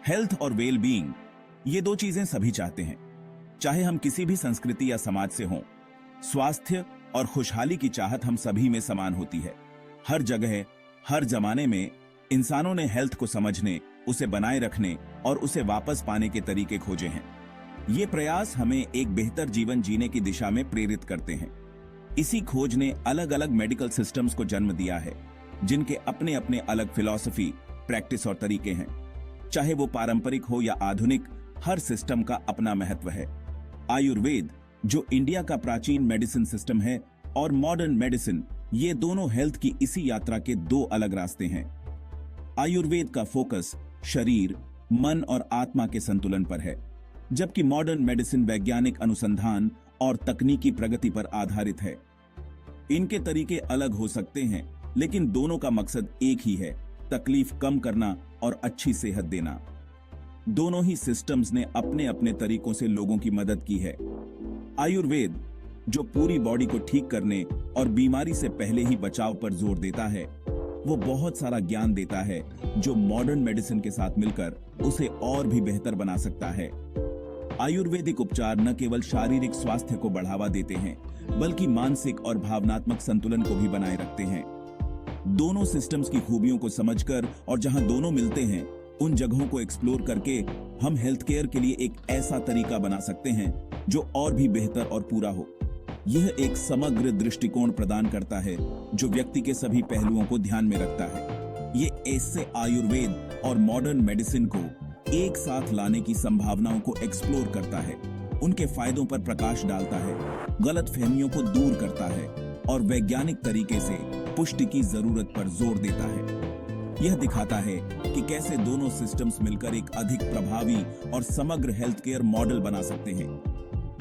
Health और well being, ये दो चीजें सभी चाहते हैं। चाहे हम किसी भी संस्कृति या समाज से हों, स्वास्थ्य और खुशहाली की चाहत हम सभी में समान होती है। हर जगह, हर जमाने में इंसानों ने हेल्थ को समझने, उसे बनाए रखने और उसे वापस पाने के तरीके खोजे हैं। ये प्रयास हमें एक बेहतर जीवन जीने की दिशा में प्रेरित करते हैं। इसी खोज ने अलग अलग मेडिकल सिस्टम्स को जन्म दिया है, जिनके अपने अपने अलग फिलॉसफी, प्रैक्टिस और तरीके हैं। चाहे वो पारंपरिक हो या आधुनिक, हर सिस्टम का अपना महत्व है। आयुर्वेद, जो इंडिया का प्राचीन मेडिसिन सिस्टम है, और मॉडर्न मेडिसिन, ये दोनों हेल्थ की इसी यात्रा के दो अलग रास्ते हैं। आयुर्वेद का फोकस शरीर, मन और आत्मा के संतुलन पर है, जबकि मॉडर्न मेडिसिन वैज्ञानिक अनुसंधान और तकनीकी प्रगति पर आधारित है। इनके तरीके अलग हो सकते हैं, लेकिन दोनों का मकसद एक ही है, तकलीफ कम करना और अच्छी सेहत देना। दोनों ही सिस्टम्स ने अपने अपने तरीकों से लोगों की मदद की है। आयुर्वेद, जो पूरी बॉडी को ठीक करने और बीमारी से पहले ही बचाव पर जोर देता है, वो बहुत सारा ज्ञान देता है जो मॉडर्न मेडिसिन के साथ मिलकर उसे और भी बेहतर बना सकता है। आयुर्वेदिक उपचार न केवल शारीरिक स्वास्थ्य को बढ़ावा देते हैं, बल्कि मानसिक और भावनात्मक संतुलन को भी बनाए रखते हैं। दोनों सिस्टम्स की खूबियों को समझकर और जहां दोनों मिलते हैं, उन जगहों को एक्सप्लोर करके हम हेल्थ केयर के लिए एक ऐसा तरीका बना सकते हैं जो और भी बेहतर और पूरा हो। यह एक समग्र दृष्टिकोण प्रदान करता है जो व्यक्ति के सभी पहलुओं को ध्यान में रखता है। ये ऐसे आयुर्वेद और मॉडर्न मेडिसिन को एक साथ लाने की संभावनाओं को एक्सप्लोर करता है, उनके फायदों पर प्रकाश डालता है, गलतफहमियों को दूर करता है और वैज्ञानिक तरीके से पुष्टि की जरूरत पर जोर देता है। यह दिखाता है कि कैसे दोनों सिस्टम्स मिलकर एक अधिक प्रभावी और समग्र हेल्थ केयर मॉडल बना सकते हैं।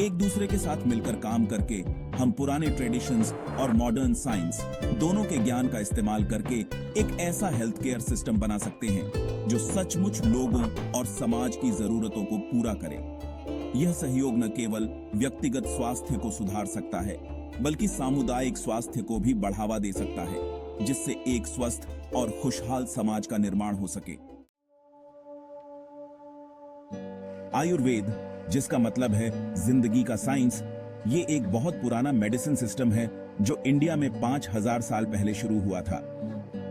एक दूसरे के साथ मिलकर काम करके हम पुराने ट्रेडिशंस और मॉडर्न साइंस दोनों के ज्ञान का इस्तेमाल करके एक ऐसा हेल्थ केयर सिस्टम बना सकते हैं जो सचमुच लोगों और समाज की जरूरतों को पूरा करे। यह सहयोग न केवल व्यक्तिगत स्वास्थ्य को सुधार सकता है, बल्कि सामुदायिक स्वास्थ्य को भी बढ़ावा दे सकता है, जिससे एक स्वस्थ और खुशहाल समाज का निर्माण हो सके। आयुर्वेद, जिसका मतलब है जिंदगी का साइंस, ये एक बहुत पुराना मेडिसिन सिस्टम है जो इंडिया में 5000 साल पहले शुरू हुआ था।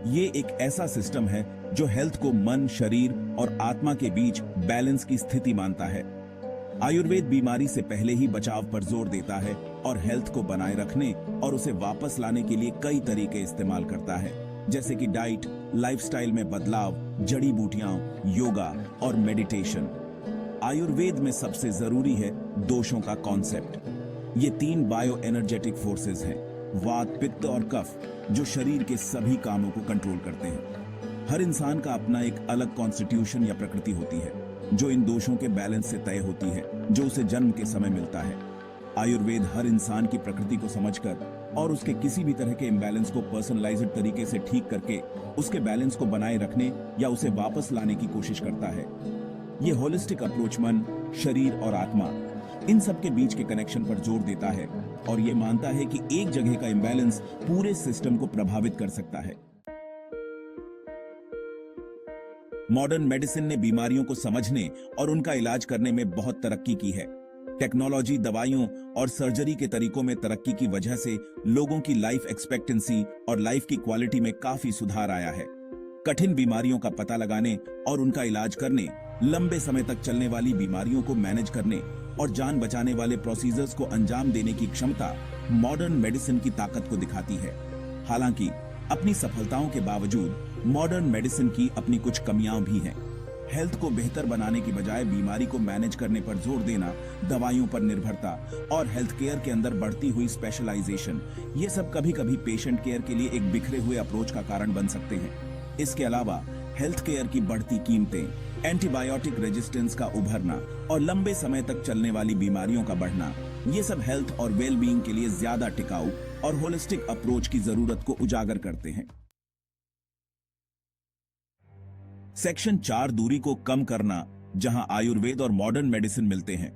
ये एक ऐसा सिस्टम है जो हेल्थ को मन, शरीर और आत्मा के बीच बैलेंस की स्थिति मानता है। आयुर्वेद बीमारी से पहले ही बचाव पर जोर देता है और हेल्थ को बनाए रखने और उसे वापस लाने के लिए कई तरीके इस्तेमाल करता है, जैसे कि डाइट, लाइफस्टाइल में बदलाव, जड़ी बूटियां, योगा और मेडिटेशन। आयुर्वेद में सबसे जरूरी है दोषों का कॉन्सेप्ट। ये 3 बायो एनर्जेटिक फोर्सेस हैं, वात, पित्त और कफ, जो शरीर के सभी कामों को कंट्रोल करते हैं। हर इंसान का अपना एक अलग कॉन्स्टिट्यूशन या प्रकृति होती है, जो इन दोषों के बैलेंस से तय होती है, जो उसे जन्म के समय मिलता है। आयुर्वेद हर इंसान की प्रकृति को समझकर और उसके किसी भी तरह के इम्बैलेंस को पर्सनलाइज्ड तरीके से ठीक करके उसके बैलेंस को बनाए रखने या उसे वापस लाने की कोशिश करता है। ये होलिस्टिक अप्रोच मन, शरीर और आत्मा, इन सब के बीच के कनेक्शन पर जोर देता है और ये मानता है कि एक जगह का इम्बैलेंस पूरे सिस्टम को प्रभावित कर सकता है। मॉडर्न मेडिसिन ने बीमारियों को समझने और उनका इलाज करने में बहुत तरक्की की है। टेक्नोलॉजी, दवाइयों और सर्जरी के तरीकों में तरक्की की वजह से लोगों की लाइफ एक्सपेक्टेंसी और लाइफ की क्वालिटी में काफी सुधार आया है। कठिन बीमारियों का पता लगाने और उनका इलाज करने, लंबे समय तक चलने वाली बीमारियों को मैनेज करने और जान बचाने वाले प्रोसीजर्स को अंजाम देने की क्षमता मॉडर्न मेडिसिन की ताकत को दिखाती है। हालांकि अपनी सफलताओं के बावजूद मॉडर्न मेडिसिन की अपनी कुछ कमियां भी हैं। हेल्थ को बेहतर बनाने की बजाय बीमारी को मैनेज करने पर जोर देना, दवाइयों पर निर्भरता और हेल्थ केयर के अंदर बढ़ती हुई स्पेशलाइजेशन, ये सब कभी कभी पेशेंट केयर के लिए एक बिखरे हुए अप्रोच का कारण बन सकते हैं। इसके अलावा हेल्थ केयर की बढ़ती कीमतें, एंटीबायोटिक रेजिस्टेंस का उभरना और लंबे समय तक चलने वाली बीमारियों का बढ़ना, ये सब हेल्थ और वेल बीइंग के लिए ज्यादा टिकाऊ और होलिस्टिक अप्रोच की जरूरत को उजागर करते हैं। सेक्शन 4, दूरी को कम करना, जहां आयुर्वेद और मॉडर्न मेडिसिन मिलते हैं।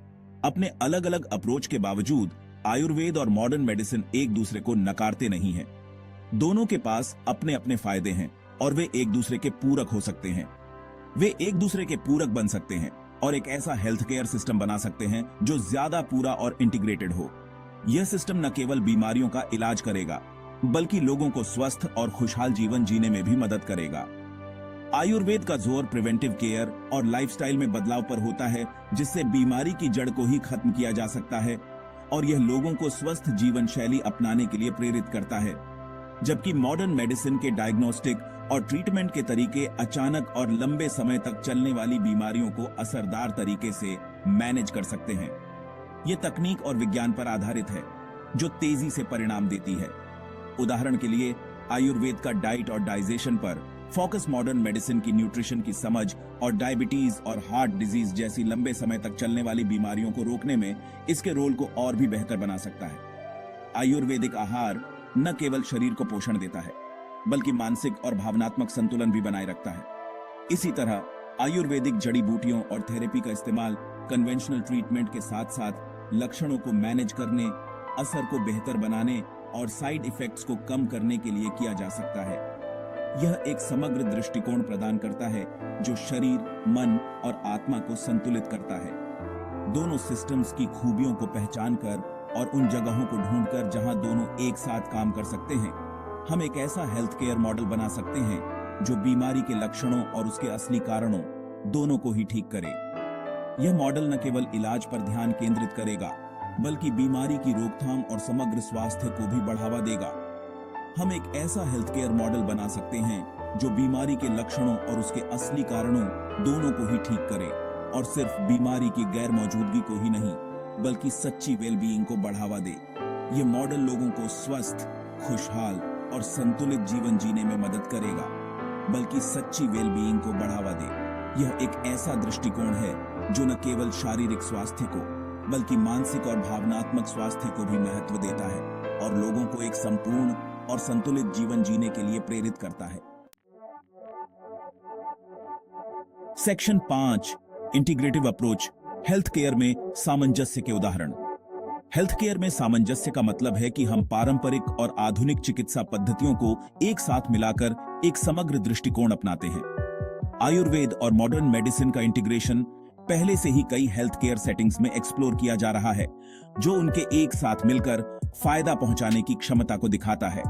अपने अलग अलग अप्रोच के बावजूद आयुर्वेद और मॉडर्न मेडिसिन एक दूसरे को नकारते नहीं हैं। दोनों के पास अपने अपने फायदे हैं और वे एक दूसरे के पूरक हो सकते हैं। वे एक दूसरे के पूरक बन सकते हैं और एक ऐसा हेल्थ केयर सिस्टम बना सकते हैं जो ज्यादा पूरा और इंटीग्रेटेड हो। यह सिस्टम न केवल बीमारियों का इलाज करेगा बल्कि लोगों को स्वस्थ और खुशहाल जीवन जीने में भी मदद करेगा। आयुर्वेद का जोर प्रिवेंटिव केयर और लाइफस्टाइल में बदलाव पर होता है, जिससे बीमारी की जड़ को ही खत्म किया जा सकता है और यह लोगों को स्वस्थ जीवन शैली अपनाने के लिए प्रेरित करता है। जबकि मॉडर्न मेडिसिन के डायग्नोस्टिक और ट्रीटमेंट के तरीके अचानक और लंबे समय तक चलने वाली बीमारियों को असरदार तरीके से मैनेज कर सकते हैं। यह तकनीक और विज्ञान पर आधारित है जो तेजी से परिणाम देती है। उदाहरण के लिए आयुर्वेद का डाइट और डाइजेशन पर फोकस मॉडर्न मेडिसिन की न्यूट्रिशन की समझ और डायबिटीज और हार्ट डिजीज जैसी लंबे समय तक चलने वाली बीमारियों को रोकने में इसके रोल को और भी बेहतर बना सकता है। आयुर्वेदिक आहार न केवल शरीर को पोषण देता है बल्कि मानसिक और भावनात्मक संतुलन भी बनाए रखता है। इसी तरह आयुर्वेदिक जड़ी बूटियों और थेरेपी का इस्तेमाल कन्वेंशनल ट्रीटमेंट के साथ साथ लक्षणों को मैनेज करने, असर को बेहतर बनाने और साइड इफेक्ट्स को कम करने के लिए किया जा सकता है। यह एक समग्र दृष्टिकोण प्रदान करता है जो शरीर, मन और आत्मा को संतुलित करता है। दोनों सिस्टम्स की खूबियों को पहचान कर और उन जगहों को ढूंढकर जहां दोनों एक साथ काम कर सकते हैं, हम एक ऐसा हेल्थ केयर मॉडल बना सकते हैं जो बीमारी के लक्षणों और उसके असली कारणों दोनों को ही ठीक करे। यह मॉडल न केवल इलाज पर ध्यान केंद्रित करेगा बल्कि बीमारी की रोकथाम और समग्र स्वास्थ्य को भी बढ़ावा देगा। हम एक ऐसा हेल्थ केयर मॉडल बना सकते हैं जो बीमारी के लक्षणों और उसके असली कारणों दोनों को ही ठीक करे और सिर्फ बीमारी की गैर मौजूदगी को ही नहीं बल्कि सच्ची वेलबीइंग को बढ़ावा दे। यह मॉडल लोगों को स्वस्थ, खुशहाल और संतुलित जीवन जीने में मदद करेगा बल्कि सच्ची वेलबीइंग को बढ़ावा दे। यह एक ऐसा दृष्टिकोण है जो न केवल शारीरिक स्वास्थ्य को बल्कि मानसिक और भावनात्मक स्वास्थ्य को भी महत्व देता है और लोगों को एक संपूर्ण और संतुलित जीवन जीने के लिए प्रेरित करता है। Section 5, integrative approach, health care में सामंजस्य के उदाहरण। हेल्थ केयर में सामंजस्य का मतलब है कि हम पारंपरिक और आधुनिक चिकित्सा पद्धतियों को एक साथ मिलाकर एक समग्र दृष्टिकोण अपनाते हैं। आयुर्वेद और मॉडर्न मेडिसिन का इंटीग्रेशन पहले से ही कई हेल्थ केयर सेटिंग्स में एक्सप्लोर किया जा रहा है, जो उनके एक साथ मिलकर फायदा पहुंचाने की क्षमता को दिखाता है।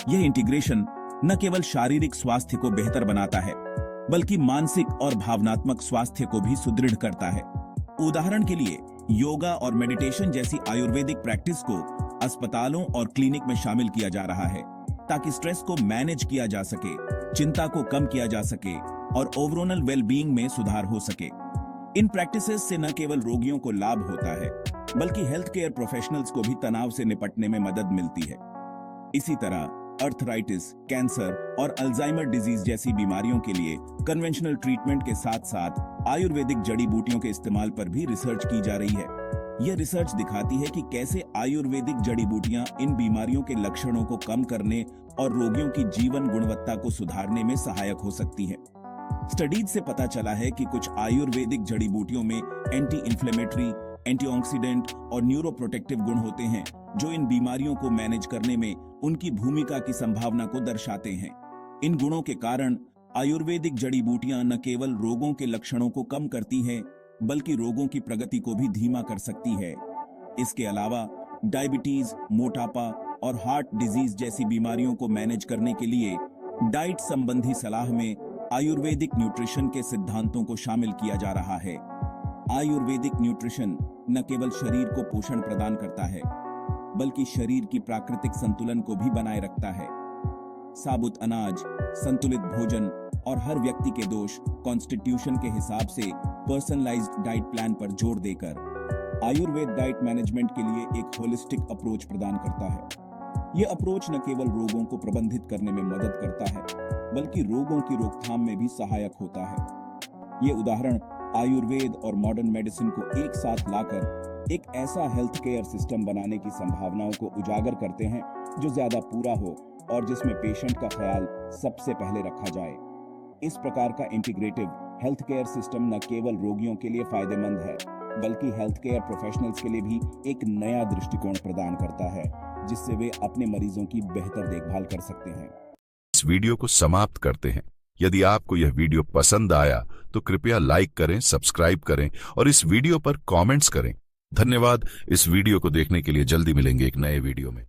यह इंटीग्रेशन न केवल शारीरिक स्वास्थ्य को बेहतर बनाता है बल्कि मानसिक और भावनात्मक स्वास्थ्य को भी सुदृढ़ करता है। उदाहरण के लिए योगा और मेडिटेशन जैसी आयुर्वेदिक प्रैक्टिस को अस्पतालों और क्लिनिक में शामिल किया जा रहा है ताकि स्ट्रेस को मैनेज किया जा सके, चिंता को कम किया जा सके और ओवरऑल वेलबीइंग में सुधार हो सके। इन प्रैक्टिसेस से न केवल रोगियों को लाभ होता है बल्कि हेल्थ केयर प्रोफेशनल्स को भी तनाव से निपटने में मदद मिलती है। इसी तरह अर्थराइटिस, कैंसर और अल्जाइमर डिजीज जैसी बीमारियों के लिए कन्वेंशनल ट्रीटमेंट के साथ साथ आयुर्वेदिक जड़ी बूटियों के इस्तेमाल पर भी रिसर्च की जा रही है। यह रिसर्च दिखाती है कि कैसे आयुर्वेदिक जड़ी बूटियां इन बीमारियों के लक्षणों को कम करने और रोगियों की जीवन गुणवत्ता को सुधारने में सहायक हो सकती है। स्टडीज से पता चला है कि कुछ आयुर्वेदिक जड़ी बूटियों में एंटी इंफ्लेमेटरी, एंटीऑक्सीडेंट और न्यूरोप्रोटेक्टिव गुण होते हैं जो इन बीमारियों को मैनेज करने में उनकी भूमिका की संभावना को दर्शाते हैं। इन गुणों के कारण आयुर्वेदिक जड़ी बूटियां न केवल रोगों के लक्षणों को कम करती हैं बल्कि रोगों की प्रगति को भी धीमा कर सकती है। इसके अलावा डायबिटीज, मोटापा और हार्ट डिजीज जैसी बीमारियों को मैनेज करने के लिए डाइट संबंधी सलाह में आयुर्वेदिक न्यूट्रिशन के सिद्धांतों को शामिल किया जा रहा है। आयुर्वेदिक न्यूट्रिशन न केवल शरीर को पोषण प्रदान करता है बल्कि शरीर की प्राकृतिक संतुलन को भी बनाए रखता है। साबुत अनाज, संतुलित भोजन और हर व्यक्ति के दोष कॉन्स्टिट्यूशन के हिसाब से पर्सनलाइज्ड डाइट प्लान पर जोर देकर आयुर्वेद डाइट मैनेजमेंट के लिए एक होलिस्टिक अप्रोच प्रदान करता है। यह अप्रोच न केवल रोगों को प्रबंधित करने में मदद करता है बल्कि रोगों की रोकथाम में भी सहायक होता है। ये उदाहरण आयुर्वेद और मॉडर्न मेडिसिन को एक साथ लाकर एक ऐसा हेल्थ केयर सिस्टम बनाने की संभावनाओं को उजागर करते हैं जो ज्यादा पूरा हो और जिसमें पेशेंट का ख्याल सबसे पहले रखा जाए। इस प्रकार का इंटीग्रेटिव हेल्थ केयर सिस्टम न केवल रोगियों के लिए फायदेमंद है बल्कि हेल्थ केयर प्रोफेशनल्स के लिए भी एक नया दृष्टिकोण प्रदान करता है जिससे वे अपने मरीजों की बेहतर देखभाल कर सकते हैं। इस वीडियो को समाप्त करते हैं। यदि आपको यह वीडियो पसंद आया तो कृपया लाइक करें, सब्सक्राइब करें और इस वीडियो पर कमेंट्स करें। धन्यवाद। इस वीडियो को देखने के लिए जल्दी मिलेंगे एक नए वीडियो में।